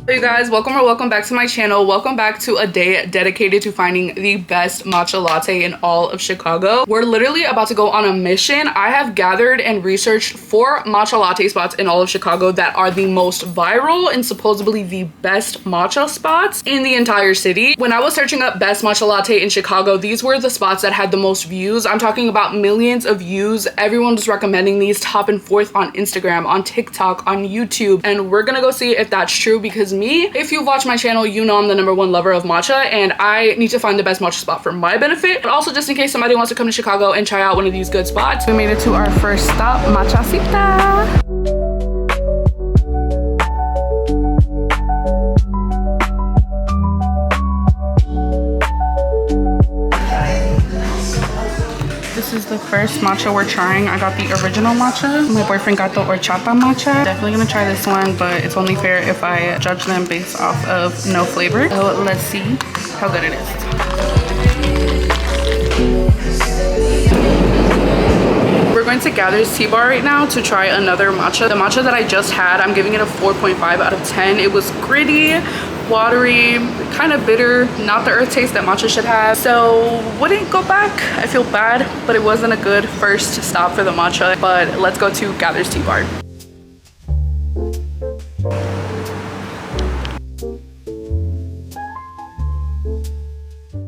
Hey guys, welcome back to my channel. Welcome back to a day dedicated to finding the best matcha latte in all of Chicago. We're literally about to go on a mission. I have gathered and researched 4 matcha latte spots in all of Chicago that are the most viral and supposedly the best matcha spots in the entire city. When I was searching up best matcha latte in Chicago, these were the spots that had the most views. I'm talking about millions of views. Everyone was recommending these top and forth on Instagram, on TikTok, on YouTube, and we're gonna go see if that's true because if you've watched my channel, you know I'm the #1 lover of matcha and I need to find the best matcha spot for my benefit, but also just in case somebody wants to come to Chicago and try out one of these good spots. We made it to our first stop, Matcha Cita. This is the first matcha we're trying. I got the original matcha. My boyfriend got the horchata matcha. Definitely gonna try this one, but it's only fair if I judge them based off of no flavor. So let's see how good it is. We're going to Gather's Tea Bar right now to try another matcha. The matcha that I just had, I'm giving it a 4.5 out of 10. It was gritty, watery, kind of bitter, not the earth taste that matcha should have, so wouldn't go back. I feel bad, but it wasn't a good first stop for the matcha. But let's go to Gather's Tea Bar.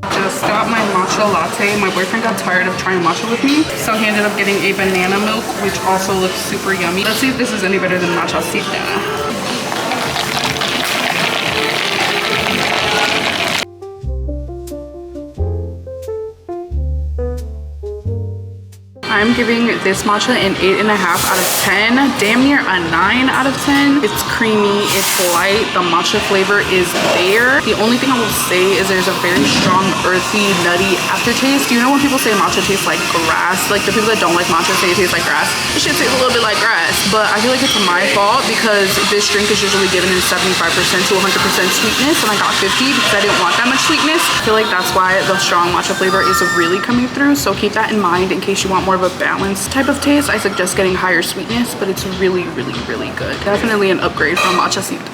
Just got my matcha latte. My boyfriend got tired of trying matcha with me, so he ended up getting a banana milk, which also looks super yummy. Let's see if this is any better than Matcha Cita. I'm giving this matcha an 8.5 out of 10, damn near a 9 out of 10. It's creamy, it's light, the matcha flavor is there. The only thing I will say is there's a very strong earthy, nutty aftertaste. You know when people say matcha tastes like grass? Like the people that don't like matcha say it tastes like grass. This shit tastes a little bit like grass, but I feel like it's my fault because this drink is usually given in 75% to 100% sweetness and I got 50 because I didn't want that much sweetness. I feel like that's why the strong matcha flavor is really coming through, so keep that in mind in case you want more of a balanced type of taste. I suggest getting higher sweetness, but it's really good. Definitely an upgrade from Matcha Cita.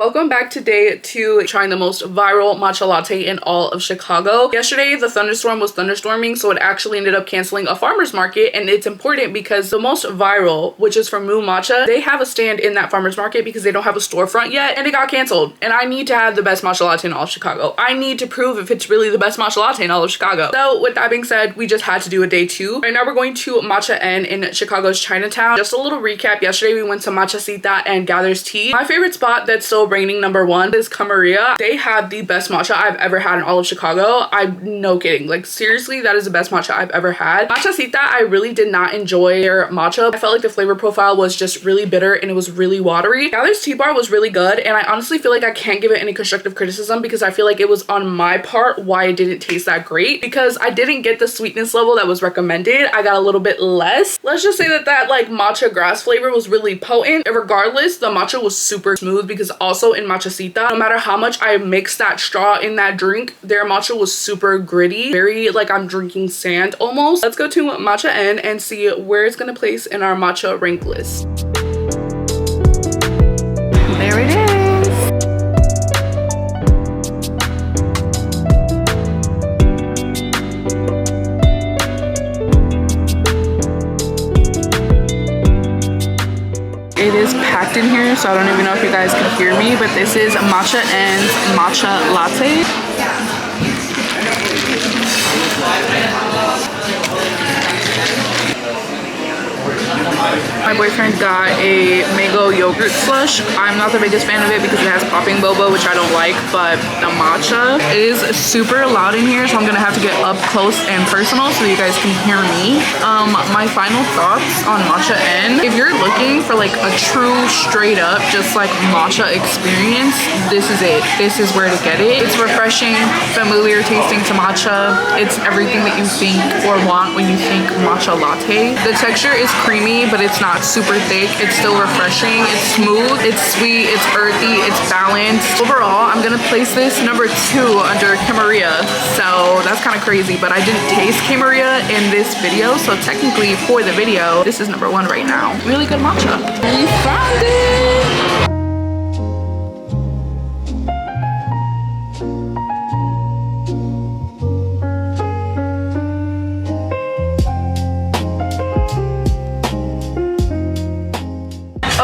Welcome back to day 2 trying the most viral matcha latte in all of Chicago. Yesterday the thunderstorm was thunderstorming, so it actually ended up canceling a farmer's market, and it's important because the most viral, which is from Moo Matcha, they have a stand in that farmer's market because they don't have a storefront yet and it got canceled, and I need to have the best matcha latte in all of Chicago. I need to prove if it's really the best matcha latte in all of Chicago. So with that being said, we just had to do a day 2. Right now we're going to Matcha En in Chicago's Chinatown. Just a little recap, yesterday we went to Matcha Cita and Gather's Tea. My favorite spot that's still reigning #1 is Qamaria. They have the best matcha I've ever had in all of Chicago. I'm no kidding. Like seriously, that is the best matcha I've ever had. Matcha Cita, I really did not enjoy their matcha. I felt like the flavor profile was just really bitter and it was really watery. Gather's Tea Bar was really good, and I honestly feel like I can't give it any constructive criticism because I feel like it was on my part why it didn't taste that great, because I didn't get the sweetness level that was recommended. I got a little bit less. Let's just say that like matcha grass flavor was really potent. And regardless, the matcha was super smooth because also in Matcha Cita, no matter how much I mixed that straw in that drink, their matcha was super gritty, very like I'm drinking sand almost. Let's go to Matcha En and see where it's gonna place in our matcha rank list. There it is. It is packed in here, so I don't even know if you guys can hear me, but this is Matcha En's matcha latte. My boyfriend got a mango yogurt slush. I'm not the biggest fan of it because it has popping boba, which I don't like, but the matcha is super loud in here, so I'm gonna have to get up close and personal so you guys can hear me. My final thoughts on Matcha En. If you're looking for like a true straight up just like matcha experience, this is it. This is where to get it. It's refreshing, familiar tasting to matcha. It's everything that you think or want when you think matcha latte. The texture is creamy, but it's not super thick. It's still refreshing. It's smooth, it's sweet, it's earthy, it's balanced. Overall, I'm gonna place this number 2 under Qamaria. So that's kind of crazy, but I didn't taste Qamaria in this video, so technically for the video, this is number 1 right now. Really good matcha. We found it!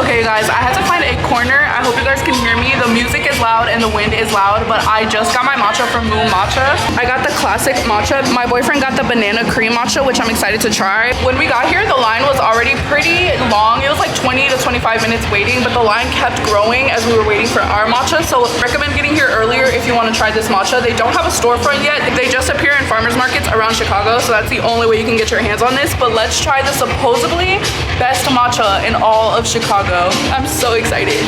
Okay guys, I had to find a corner. I hope you guys can hear me. The music is loud and the wind is loud, but I just got my matcha from Moo Matcha. I got the classic matcha. My boyfriend got the banana cream matcha, which I'm excited to try. When we got here, the line was already pretty long. It was like 20 to 25 minutes waiting, but the line kept growing as we were waiting for our matcha. So recommend getting here earlier if you want to try this matcha. They don't have a storefront yet. They just appear in farmers markets around Chicago, so that's the only way you can get your hands on this. But let's try the supposedly best matcha in all of Chicago. I'm so excited.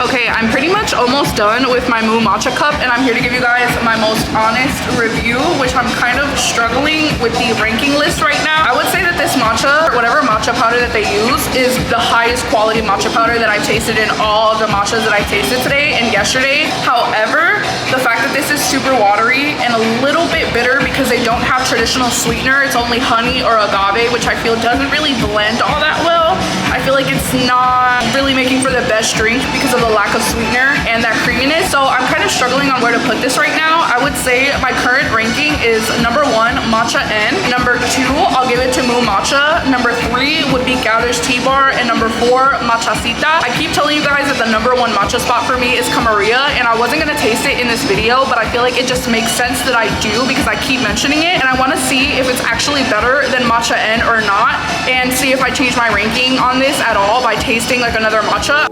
Okay, I'm pretty much almost done with my Moo Matcha cup, and I'm here to give you guys my most honest review, which I'm kind of struggling with the ranking list right now. I would say that this matcha, whatever matcha powder that they use, is the highest quality matcha powder that I've tasted in all of the matchas that I tasted today and yesterday. However, the fact that this is super watery and a little bit bitter because they don't have traditional sweetener, it's only honey or agave, which I feel doesn't really blend all that well. I feel like it's not really making for the best drink because of the lack of sweetener and that creaminess. So I'm kind of struggling on where to put this right now. I would say my current ranking is number 1, Matcha En. Number 2, I'll give it to Moo Matcha. Number 3 would be Gather's Tea Bar. And number 4, Matcha Cita. I keep telling you guys that the number 1 matcha spot for me is Qamaria, and I wasn't gonna taste it in this video, but I feel like it just makes sense that I do because I keep mentioning it, and I want to see if it's actually better than Matcha En or not, and see if I change my ranking on this at all by tasting like another matcha.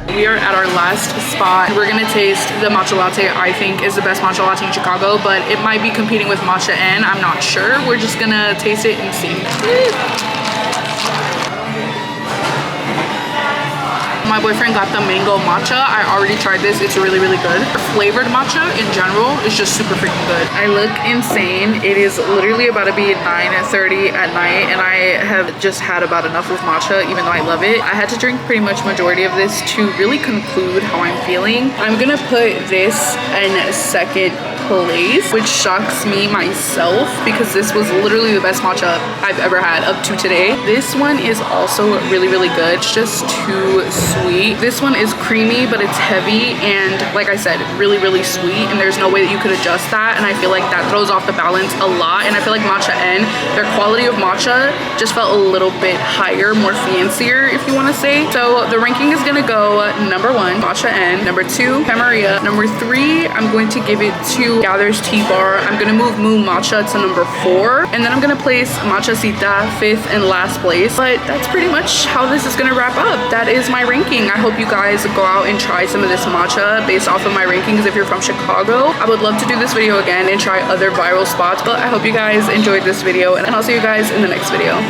We are at our last spot. We're gonna taste the matcha latte I think is the best matcha latte in Chicago, but it might be competing with Matcha En. I'm not sure. We're just gonna taste it and see. My boyfriend got the mango matcha. I already tried this. It's really, really good. Flavored matcha in general is just super freaking good. I look insane. It is literally about to be 9:30 at night, and I have just had about enough with matcha, even though I love it. I had to drink pretty much majority of this to really conclude how I'm feeling. I'm gonna put this in second place, which shocks me myself because this was literally the best matcha I've ever had up to today. This one is also really, really good. It's just too sweet. This one is creamy, but it's heavy, and like I said, really, really sweet, and there's no way that you could adjust that, and I feel like that throws off the balance a lot. And I feel like Matcha En, their quality of matcha just felt a little bit higher, more fancier, if you want to say. So the ranking is gonna go number 1, Matcha En. Number 2, Qamaria. Number 3, I'm going to give it to Gather's Tea Bar. I'm gonna move Moo Matcha to number 4, and then I'm gonna place Matcha Cita 5th and last place. But that's pretty much how this is gonna wrap up. That is my ranking. I hope you guys go out and try some of this matcha based off of my rankings if you're from Chicago. I would love to do this video again and try other viral spots, but I hope you guys enjoyed this video, and I'll see you guys in the next video.